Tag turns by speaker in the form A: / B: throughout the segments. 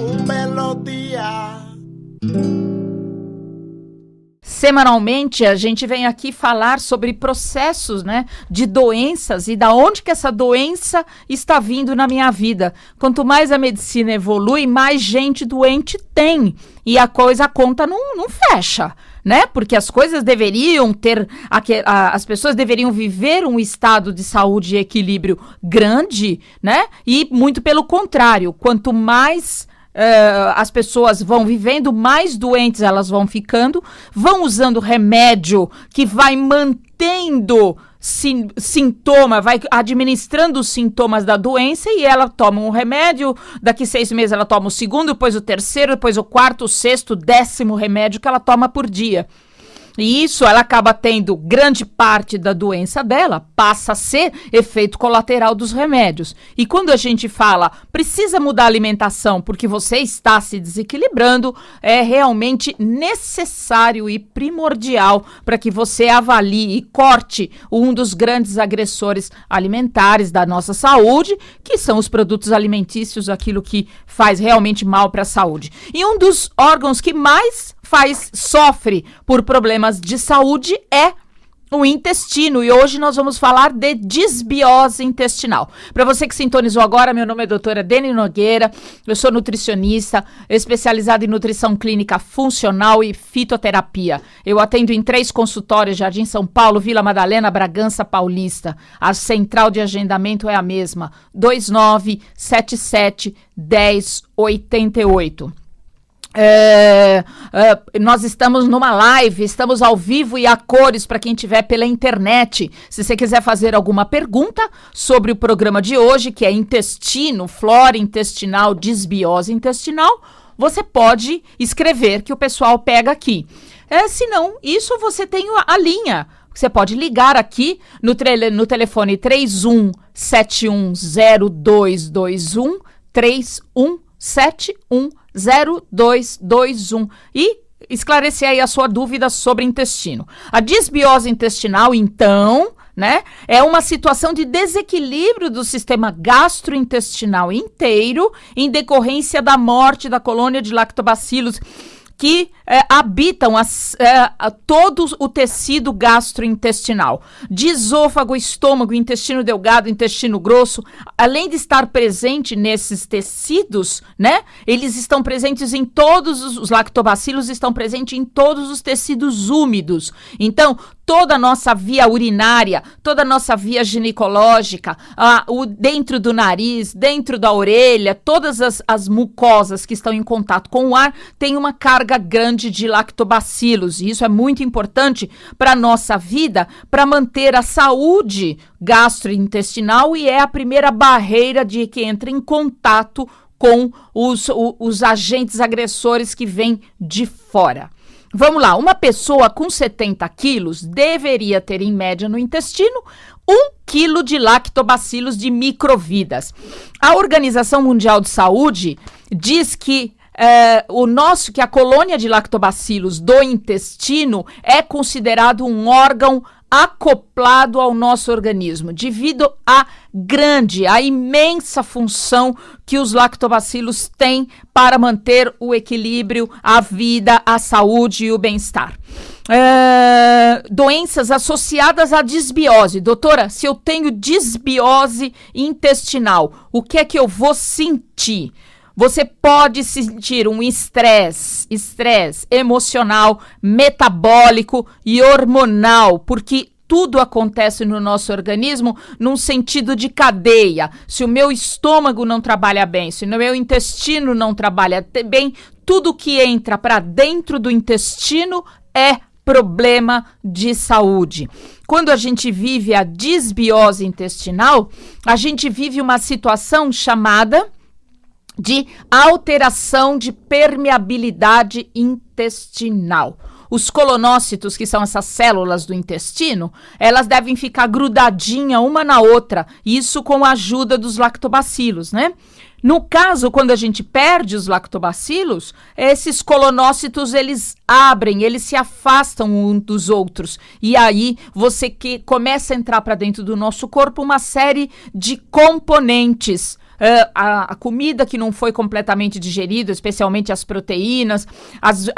A: Um belo dia.
B: Semanalmente a gente vem aqui falar sobre processos, né, de doenças e da onde que essa doença está vindo na minha vida. Quanto mais a medicina evolui, mais gente doente tem e a conta não fecha, né? Porque as coisas deveriam ter, as pessoas deveriam viver um estado de saúde e equilíbrio grande, né? E muito pelo contrário, quanto mais as pessoas vão vivendo, mais doentes elas vão ficando, vão usando remédio que vai mantendo sintoma, vai administrando os sintomas da doença e ela toma um remédio, daqui 6 meses ela toma o segundo, depois o terceiro, depois o quarto, o sexto, 10º remédio que ela toma por dia. E isso ela acaba tendo grande parte da doença dela, passa a ser efeito colateral dos remédios. E quando a gente fala, precisa mudar a alimentação porque você está se desequilibrando, é realmente necessário e primordial para que você avalie e corte um dos grandes agressores alimentares da nossa saúde, que são os produtos alimentícios, aquilo que faz realmente mal para a saúde. E um dos órgãos que mais sofre por problemas de saúde é o intestino, e hoje nós vamos falar de disbiose intestinal. Para você que sintonizou agora, meu nome é doutora Deni Nogueira, eu sou nutricionista, especializada em nutrição clínica funcional e fitoterapia. Eu atendo em 3 consultórios, Jardim São Paulo, Vila Madalena, Bragança Paulista. A central de agendamento é a mesma, 2977-1088. Nós estamos numa live, estamos ao vivo e a cores para quem estiver pela internet. Se você quiser fazer alguma pergunta sobre o programa de hoje, que é intestino, flora intestinal, disbiose intestinal, você pode escrever que o pessoal pega aqui. Se não, isso você tem a linha. Você pode ligar aqui no telefone 31710221, 31710221 e esclarecer aí a sua dúvida sobre intestino. A disbiose intestinal, então, né, é uma situação de desequilíbrio do sistema gastrointestinal inteiro em decorrência da morte da colônia de lactobacilos que habitam todo o tecido gastrointestinal, de esôfago, estômago, intestino delgado, intestino grosso, além de estar presente nesses tecidos, né? Eles estão presentes em todos os lactobacilos, estão presentes em todos os tecidos úmidos. Então, toda a nossa via urinária, toda a nossa via ginecológica, dentro do nariz, dentro da orelha, todas as mucosas que estão em contato com o ar, tem uma carga grande de lactobacilos. E isso é muito importante para a nossa vida, para manter a saúde gastrointestinal e é a primeira barreira de que entra em contato com os agentes agressores que vêm de fora. Vamos lá, uma pessoa com 70 quilos deveria ter, em média, no intestino, 1 quilo de lactobacilos de microvidas. A Organização Mundial de Saúde diz que que a colônia de lactobacilos do intestino é considerado um órgão acoplado ao nosso organismo, devido à imensa função que os lactobacilos têm para manter o equilíbrio, a vida, a saúde e o bem-estar. Doenças associadas à disbiose. Doutora, se eu tenho disbiose intestinal, o que é que eu vou sentir? Você pode sentir um estresse emocional, metabólico e hormonal, porque tudo acontece no nosso organismo num sentido de cadeia. Se o meu estômago não trabalha bem, se o meu intestino não trabalha bem, tudo que entra para dentro do intestino é problema de saúde. Quando a gente vive a disbiose intestinal, a gente vive uma situação chamada de alteração de permeabilidade intestinal. Os colonócitos, que são essas células do intestino, elas devem ficar grudadinhas uma na outra, isso com a ajuda dos lactobacilos, né? No caso, quando a gente perde os lactobacilos, esses colonócitos, eles abrem, eles se afastam uns dos outros. E aí, começa a entrar para dentro do nosso corpo uma série de componentes a comida que não foi completamente digerida, especialmente as proteínas, as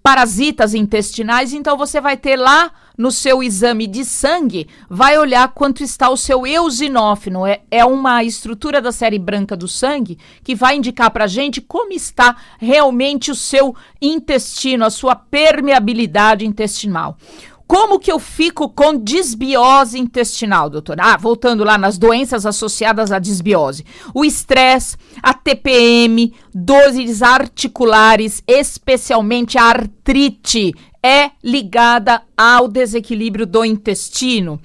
B: parasitas intestinais. Então você vai ter lá no seu exame de sangue, vai olhar quanto está o seu eosinófilo. É uma estrutura da série branca do sangue que vai indicar para a gente como está realmente o seu intestino, a sua permeabilidade intestinal. Como que eu fico com disbiose intestinal, doutora? Voltando lá nas doenças associadas à disbiose. O estresse, a TPM, dores articulares, especialmente a artrite, é ligada ao desequilíbrio do intestino.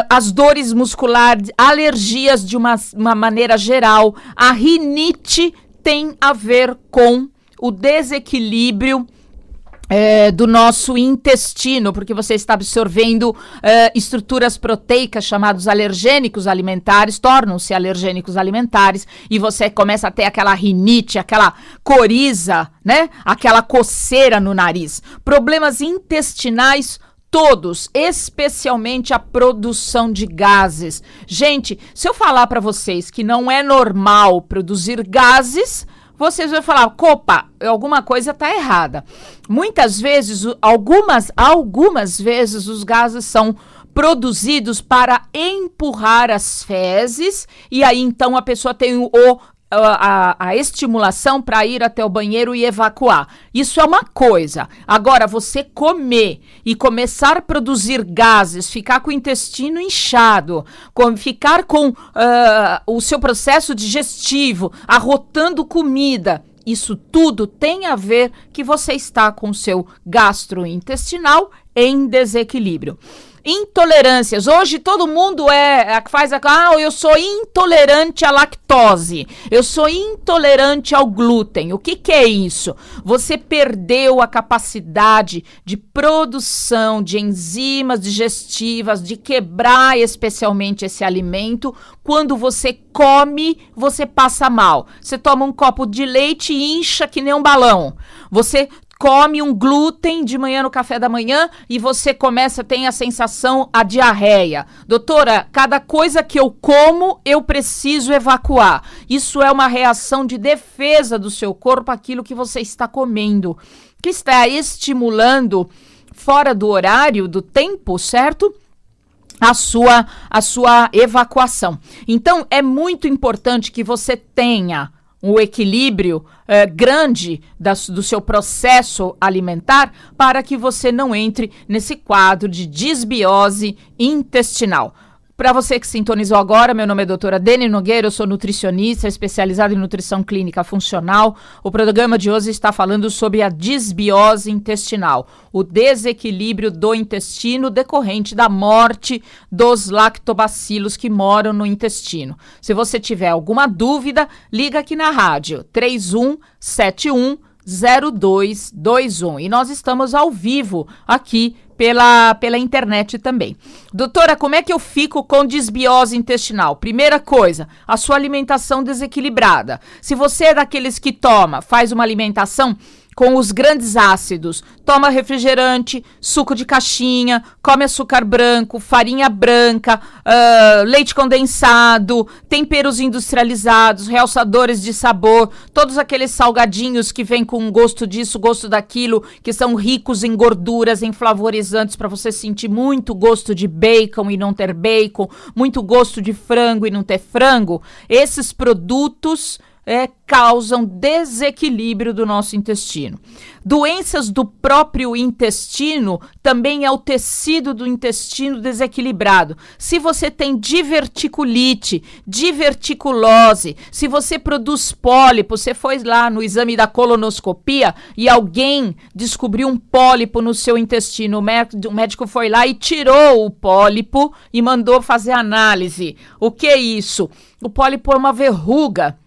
B: As dores musculares, alergias de uma maneira geral, a rinite tem a ver com o desequilíbrio do nosso intestino, porque você está absorvendo estruturas proteicas chamados alergênicos alimentares, tornam-se alergênicos alimentares, e você começa a ter aquela rinite, aquela coriza, né? Aquela coceira no nariz. Problemas intestinais todos, especialmente a produção de gases. Gente, se eu falar para vocês que não é normal produzir gases, vocês vão falar, opa, alguma coisa está errada. Muitas vezes, algumas vezes os gases são produzidos para empurrar as fezes, e aí então a pessoa tem a estimulação para ir até o banheiro e evacuar. Isso é uma coisa. Agora, você comer e começar a produzir gases, ficar com o intestino inchado, ficar com o seu processo digestivo, arrotando comida, isso tudo tem a ver que você está com o seu gastrointestinal em desequilíbrio. Intolerâncias. Hoje todo mundo eu sou intolerante à lactose, eu sou intolerante ao glúten. O que é isso? Você perdeu a capacidade de produção de enzimas digestivas, de quebrar especialmente esse alimento. Quando você come, você passa mal. Você toma um copo de leite e incha que nem um balão. Você come um glúten de manhã no café da manhã e você tem a sensação, a diarreia. Doutora, cada coisa que eu como, eu preciso evacuar. Isso é uma reação de defesa do seu corpo, aquilo que você está comendo, que está estimulando fora do horário, do tempo, certo? A sua evacuação. Então, é muito importante que você tenha um equilíbrio grande do seu processo alimentar para que você não entre nesse quadro de disbiose intestinal. Para você que sintonizou agora, meu nome é doutora Deni Nogueira, eu sou nutricionista especializada em nutrição clínica funcional. O programa de hoje está falando sobre a disbiose intestinal, o desequilíbrio do intestino decorrente da morte dos lactobacilos que moram no intestino. Se você tiver alguma dúvida, liga aqui na rádio 31710221. E nós estamos ao vivo aqui pela internet também. Doutora, como é que eu fico com disbiose intestinal? Primeira coisa, a sua alimentação desequilibrada. Se você é daqueles que faz uma alimentação com os grandes ácidos, toma refrigerante, suco de caixinha, come açúcar branco, farinha branca, leite condensado, temperos industrializados, realçadores de sabor, todos aqueles salgadinhos que vêm com gosto disso, gosto daquilo, que são ricos em gorduras, em flavorizantes, para você sentir muito gosto de bacon e não ter bacon, muito gosto de frango e não ter frango. Esses produtos causam desequilíbrio do nosso intestino. Doenças do próprio intestino também é o tecido do intestino desequilibrado. Se você tem diverticulite, diverticulose, se você produz pólipo, você foi lá no exame da colonoscopia e alguém descobriu um pólipo no seu intestino, o médico foi lá e tirou o pólipo e mandou fazer análise. O que é isso? O pólipo é uma verruga.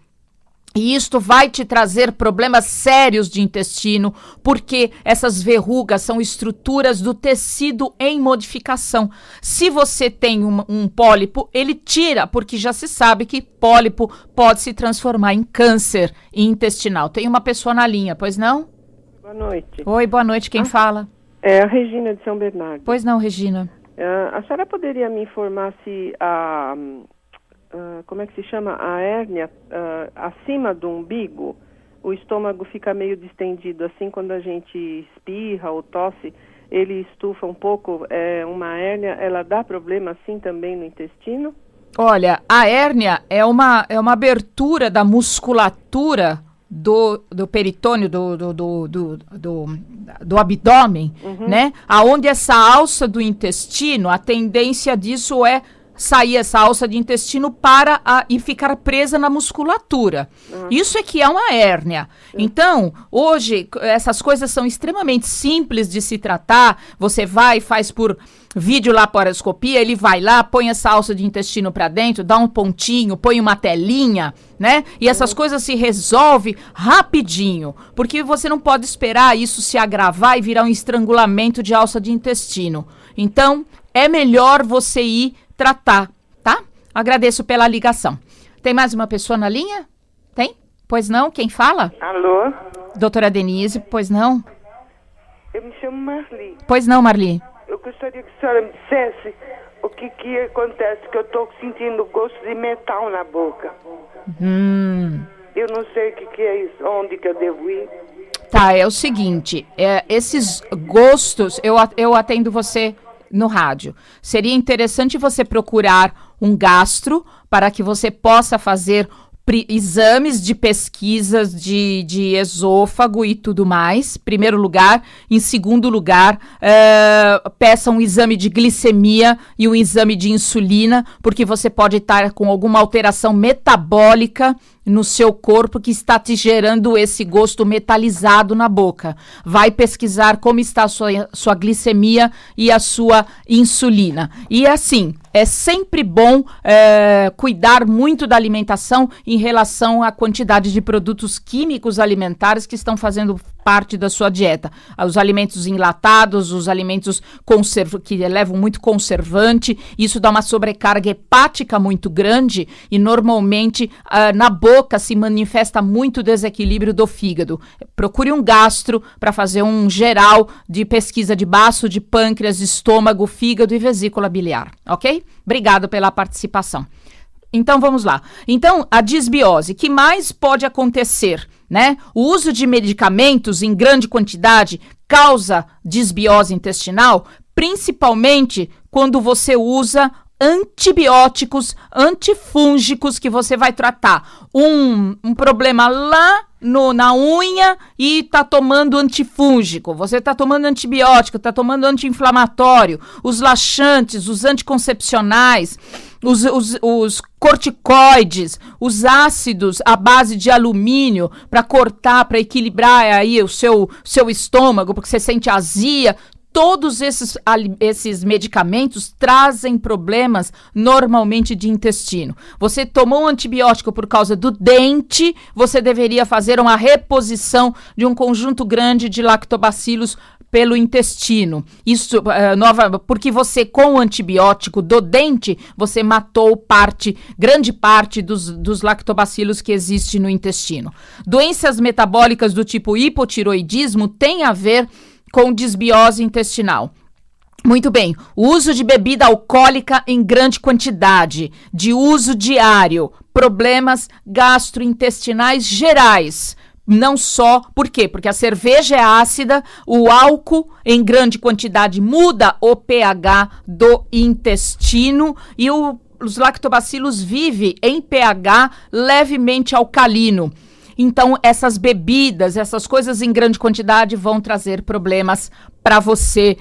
B: E isto vai te trazer problemas sérios de intestino, porque essas verrugas são estruturas do tecido em modificação. Se você tem um pólipo, ele tira, porque já se sabe que pólipo pode se transformar em câncer intestinal. Tem uma pessoa na linha, pois não?
C: Boa noite.
B: Oi, boa noite, quem fala?
C: É a Regina de São Bernardo.
B: Pois não, Regina.
C: A senhora poderia me informar se como é que se chama? A hérnia acima do umbigo, o estômago fica meio distendido. Assim, quando a gente espirra ou tosse, ele estufa um pouco. Uma hérnia, ela dá problema assim também no intestino?
B: Olha, a hérnia é uma abertura da musculatura do peritônio, do abdômen, né? Aonde essa alça do intestino, a tendência disso é sair essa alça de intestino e ficar presa na musculatura. Isso é que é uma hérnia. Então, hoje, essas coisas são extremamente simples de se tratar. Você vai e faz por videolaparoscopia, ele vai lá, põe essa alça de intestino para dentro, dá um pontinho, põe uma telinha, né? E essas coisas se resolvem rapidinho, porque você não pode esperar isso se agravar e virar um estrangulamento de alça de intestino. Então, é melhor você ir tratar, tá? Agradeço pela ligação. Tem mais uma pessoa na linha? Tem? Pois não? Quem fala?
D: Alô?
B: Doutora Denise, pois não?
D: Eu me chamo Marli.
B: Pois não, Marli?
D: Eu gostaria que a senhora me dissesse o que acontece, que eu estou sentindo gosto de metal na boca. Eu não sei o que é isso, onde que eu devo ir.
B: Tá, é o seguinte, esses gostos, eu atendo você no rádio. Seria interessante você procurar um gastro para que você possa fazer exames de pesquisas de esôfago e tudo mais, primeiro lugar. Em segundo lugar, peça um exame de glicemia e um exame de insulina, porque você pode estar com alguma alteração metabólica no seu corpo que está te gerando esse gosto metalizado na boca. Vai pesquisar como está a sua glicemia e a sua insulina. E assim, é sempre bom cuidar muito da alimentação em relação à quantidade de produtos químicos alimentares que estão fazendo parte da sua dieta. Os alimentos enlatados, os alimentos que levam muito conservante, isso dá uma sobrecarga hepática muito grande e normalmente na boca se manifesta muito desequilíbrio do fígado. Procure um gastro para fazer um geral de pesquisa de baço, de pâncreas, estômago, fígado e vesícula biliar, ok? Obrigado pela participação. Então, vamos lá. Então, a disbiose, que mais pode acontecer, né? O uso de medicamentos em grande quantidade causa disbiose intestinal, principalmente quando você usa antibióticos, antifúngicos, que você vai tratar um problema lá na unha e tá tomando antifúngico, você tá tomando antibiótico, tá tomando anti-inflamatório, os laxantes, os anticoncepcionais, os corticoides, os ácidos à base de alumínio para cortar, para equilibrar aí o seu estômago, porque você sente azia. Todos esses medicamentos trazem problemas normalmente de intestino. Você tomou um antibiótico por causa do dente, você deveria fazer uma reposição de um conjunto grande de lactobacilos pelo intestino. Isso, porque você, com o antibiótico do dente, você matou grande parte dos lactobacilos que existem no intestino. Doenças metabólicas do tipo hipotiroidismo têm a ver com disbiose intestinal. Muito bem, o uso de bebida alcoólica em grande quantidade, de uso diário, problemas gastrointestinais gerais. Não só, por quê? Porque a cerveja é ácida, o álcool em grande quantidade muda o pH do intestino e os lactobacilos vivem em pH levemente alcalino. Então, essas bebidas, essas coisas em grande quantidade vão trazer problemas para você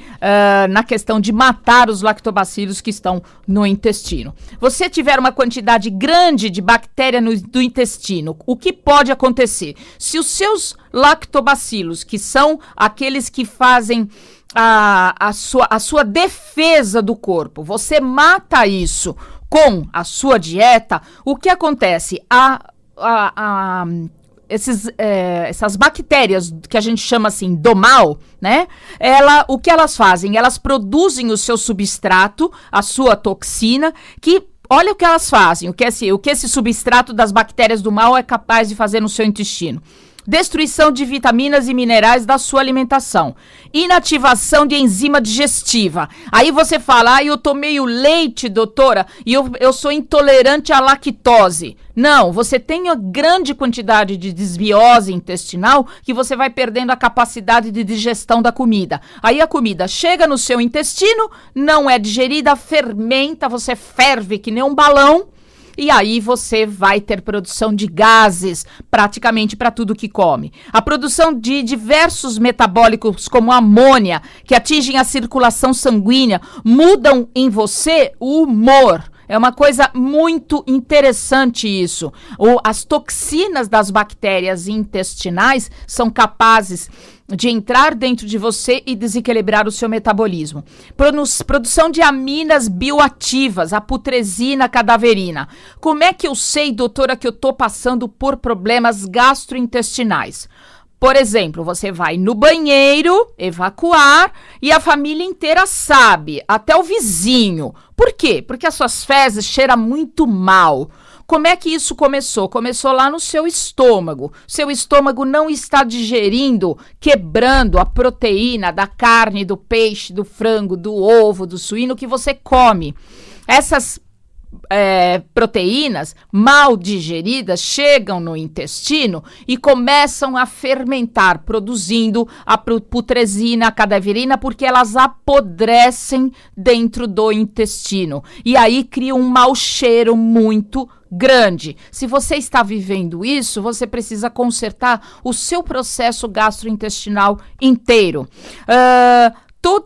B: na questão de matar os lactobacilos que estão no intestino. Você tiver uma quantidade grande de bactéria do intestino, o que pode acontecer? Se os seus lactobacilos, que são aqueles que fazem a sua defesa do corpo, você mata isso com a sua dieta, o que acontece? Essas bactérias que a gente chama assim do mal, né? O que elas fazem? Elas produzem o seu substrato, a sua toxina, que olha o que elas fazem, o que esse substrato das bactérias do mal é capaz de fazer no seu intestino. destruição de vitaminas e minerais da sua alimentação, inativação de enzima digestiva. Aí você fala, eu tomei o leite, doutora, e eu sou intolerante à lactose. Não, você tem uma grande quantidade de desbiose intestinal que você vai perdendo a capacidade de digestão da comida. Aí a comida chega no seu intestino, não é digerida, fermenta, você ferve que nem um balão. E aí você vai ter produção de gases praticamente para tudo que come. A produção de diversos metabólicos como amônia, que atingem a circulação sanguínea, mudam em você o humor. É uma coisa muito interessante isso. As toxinas das bactérias intestinais são capazes de entrar dentro de você e desequilibrar o seu metabolismo. Produção de aminas bioativas, a putrescina, a cadaverina. Como é que eu sei, doutora, que eu estou passando por problemas gastrointestinais? Por exemplo, você vai no banheiro evacuar e a família inteira sabe, até o vizinho. Por quê? Porque as suas fezes cheiram muito mal. Como é que isso começou? Começou lá no seu estômago. Seu estômago não está digerindo, quebrando a proteína da carne, do peixe, do frango, do ovo, do suíno que você come. Essas proteínas mal digeridas chegam no intestino e começam a fermentar, produzindo a putrescina, a cadaverina, porque elas apodrecem dentro do intestino. E aí cria um mau cheiro muito grande. Se você está vivendo isso, você precisa consertar o seu processo gastrointestinal inteiro.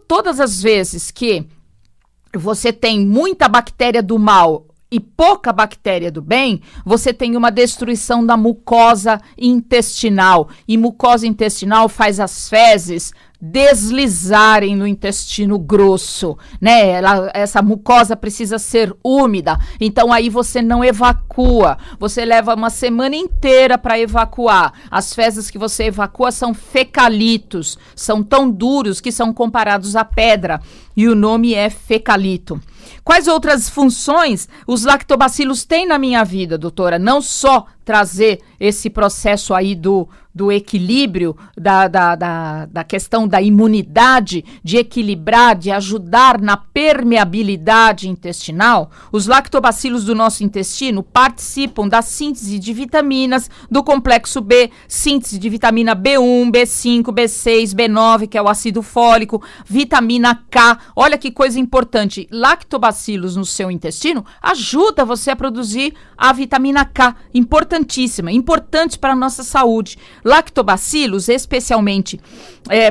B: Todas as vezes que você tem muita bactéria do mal e pouca bactéria do bem, você tem uma destruição da mucosa intestinal. E mucosa intestinal faz as fezes deslizarem no intestino grosso, né? Essa mucosa precisa ser úmida, então aí você não evacua, você leva uma semana inteira para evacuar. As fezes que você evacua são fecalitos, são tão duros que são comparados à pedra, e o nome é fecalito. Quais outras funções os lactobacilos têm na minha vida, doutora? Não só trazer esse processo aí do equilíbrio, da questão da imunidade, de equilibrar, de ajudar na permeabilidade intestinal. Os lactobacilos do nosso intestino participam da síntese de vitaminas do complexo B, síntese de vitamina B1, B5, B6, B9, que é o ácido fólico, vitamina K. Olha que coisa importante, lactobacilos no seu intestino ajuda você a produzir a vitamina K, importantíssima, importante para a nossa saúde. Lactobacilos, especialmente,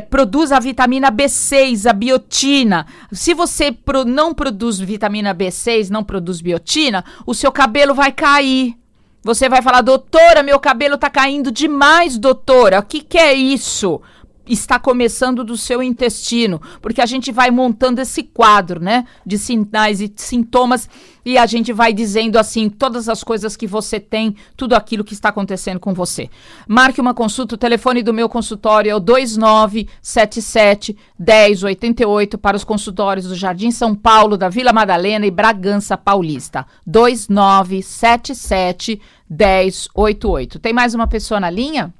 B: produz a vitamina B6, a biotina. Se você não produz vitamina B6, não produz biotina, o seu cabelo vai cair. Você vai falar, doutora, meu cabelo está caindo demais, doutora. O que é isso? Está começando do seu intestino, porque a gente vai montando esse quadro, né, de sinais e sintomas, e a gente vai dizendo assim, todas as coisas que você tem, tudo aquilo que está acontecendo com você. Marque uma consulta, o telefone do meu consultório é o 2977-1088 para os consultórios do Jardim São Paulo, da Vila Madalena e Bragança Paulista. 2977-1088. Tem mais uma pessoa na linha?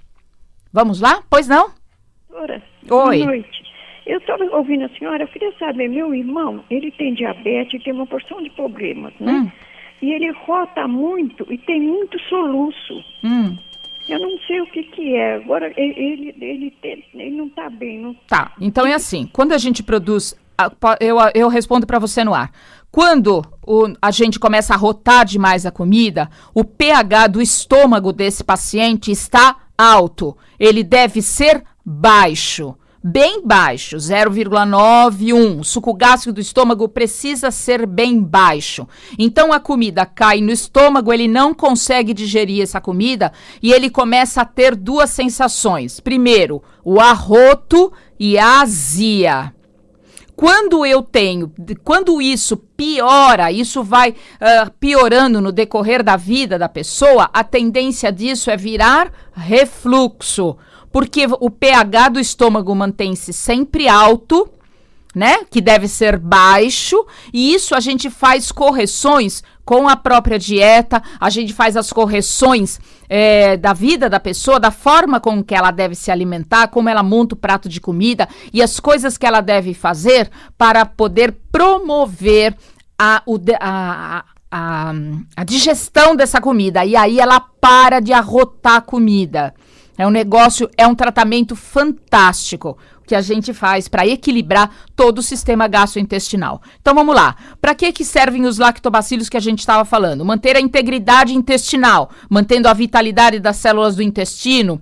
B: Vamos lá? Pois não?
E: Doutora,
B: oi.
E: Boa noite. Eu estava ouvindo a senhora, eu queria saber, meu irmão, ele tem diabetes, tem uma porção de problemas, né? E ele rota muito e tem muito soluço. Eu não sei o que é. Agora, ele não está bem. Não...
B: Tá, então é assim, quando a gente produz, eu respondo para você no ar. Quando a gente começa a rotar demais a comida, o pH do estômago desse paciente está alto. Ele deve ser baixo, bem baixo, 0,91. O suco gástrico do estômago precisa ser bem baixo. Então a comida cai no estômago, ele não consegue digerir essa comida e ele começa a ter duas sensações. Primeiro, o arroto e a azia. Quando isso piora, isso vai piorando no decorrer da vida da pessoa, a tendência disso é virar refluxo. Porque o pH do estômago mantém-se sempre alto, né? Que deve ser baixo. E isso a gente faz correções com a própria dieta, a gente faz as correções da vida da pessoa, da forma com que ela deve se alimentar, como ela monta o prato de comida e as coisas que ela deve fazer para poder promover a digestão dessa comida. E aí ela para de arrotar a comida. É um tratamento fantástico que a gente faz para equilibrar todo o sistema gastrointestinal. Então vamos lá. Para que servem os lactobacilos que a gente estava falando? Manter a integridade intestinal, mantendo a vitalidade das células do intestino,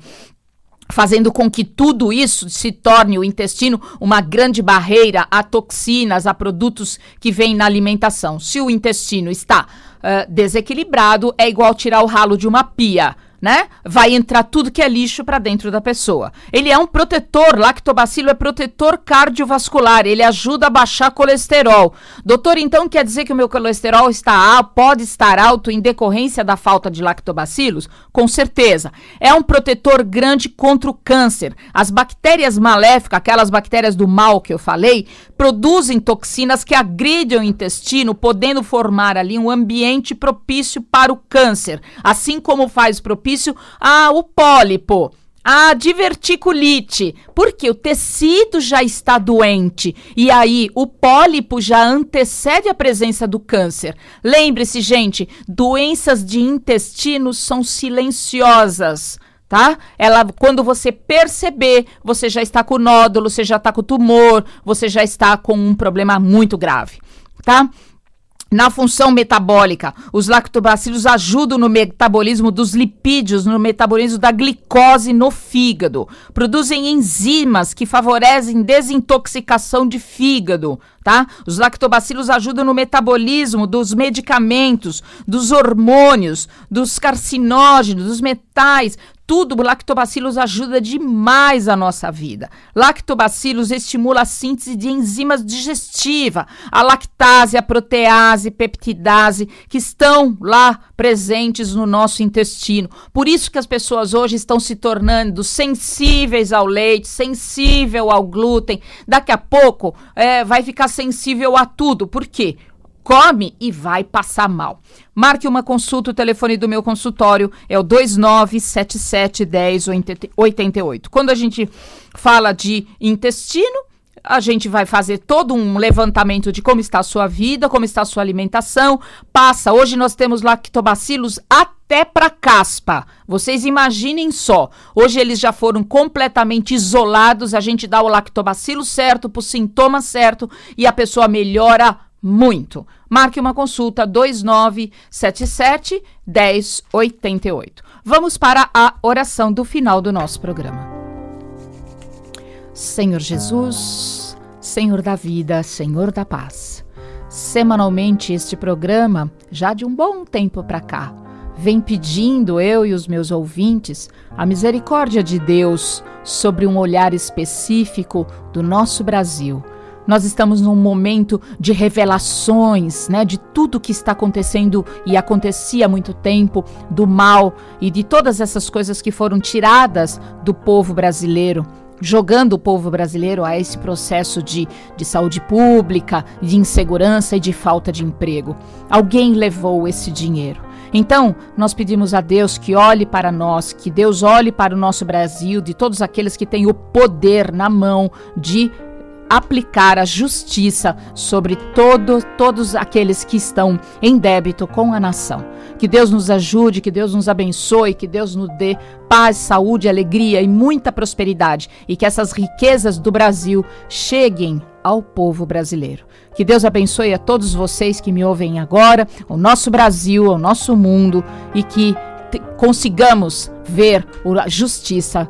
B: fazendo com que tudo isso se torne o intestino uma grande barreira a toxinas, a produtos que vêm na alimentação. Se o intestino está desequilibrado, é igual tirar o ralo de uma pia, né? Vai entrar tudo que é lixo para dentro da pessoa. Ele é um protetor, lactobacilo é protetor cardiovascular, ele ajuda a baixar colesterol. Doutor, então quer dizer que o meu colesterol pode estar alto em decorrência da falta de lactobacilos? Com certeza. É um protetor grande contra o câncer. As bactérias maléficas, aquelas bactérias do mal que eu falei, produzem toxinas que agridem o intestino, podendo formar ali um ambiente propício para o câncer, assim como faz propício o pólipo, a diverticulite, porque o tecido já está doente e aí o pólipo já antecede a presença do câncer. Lembre-se, gente, doenças de intestino são silenciosas, tá? Quando você perceber, você já está com nódulo, você já está com tumor, você já está com um problema muito grave, tá? Na função metabólica, os lactobacilos ajudam no metabolismo dos lipídios, no metabolismo da glicose no fígado. Produzem enzimas que favorecem desintoxicação de fígado, tá? Os lactobacilos ajudam no metabolismo dos medicamentos, dos hormônios, dos carcinógenos, dos metais. Tudo, lactobacilos ajuda demais a nossa vida. Lactobacilos estimula a síntese de enzimas digestivas, a lactase, a protease, peptidase, que estão lá presentes no nosso intestino. Por isso que as pessoas hoje estão se tornando sensíveis ao leite, sensível ao glúten. Daqui a pouco vai ficar sensível a tudo. Por quê? Come e vai passar mal. Marque uma consulta, o telefone do meu consultório é o 29771088. Quando a gente fala de intestino, a gente vai fazer todo um levantamento de como está a sua vida, como está a sua alimentação. Hoje nós temos lactobacilos até para caspa. Vocês imaginem só, hoje eles já foram completamente isolados, a gente dá o lactobacilo certo, para o sintoma certo e a pessoa melhora muito. Marque uma consulta 2977-1088. Vamos para a oração do final do nosso programa. Senhor Jesus, Senhor da vida, Senhor da paz. Semanalmente este programa, já de um bom tempo para cá, vem pedindo, eu e os meus ouvintes, a misericórdia de Deus sobre um olhar específico do nosso Brasil. Nós estamos num momento de revelações, né, de tudo que está acontecendo e acontecia há muito tempo, do mal e de todas essas coisas que foram tiradas do povo brasileiro, jogando o povo brasileiro a esse processo de saúde pública, de insegurança e de falta de emprego. Alguém levou esse dinheiro. Então, nós pedimos a Deus que olhe para nós, que Deus olhe para o nosso Brasil, de todos aqueles que têm o poder na mão de aplicar a justiça sobre todos aqueles que estão em débito com a nação. Que Deus nos ajude, que Deus nos abençoe, que Deus nos dê paz, saúde, alegria e muita prosperidade e que essas riquezas do Brasil cheguem ao povo brasileiro. Que Deus abençoe a todos vocês que me ouvem agora, o nosso Brasil, o nosso mundo e que consigamos ver a justiça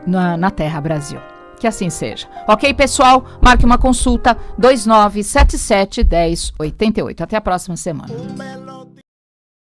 B: na terra Brasil. Que assim seja. Ok, pessoal? Marque uma consulta 2977-1088. Até a próxima semana.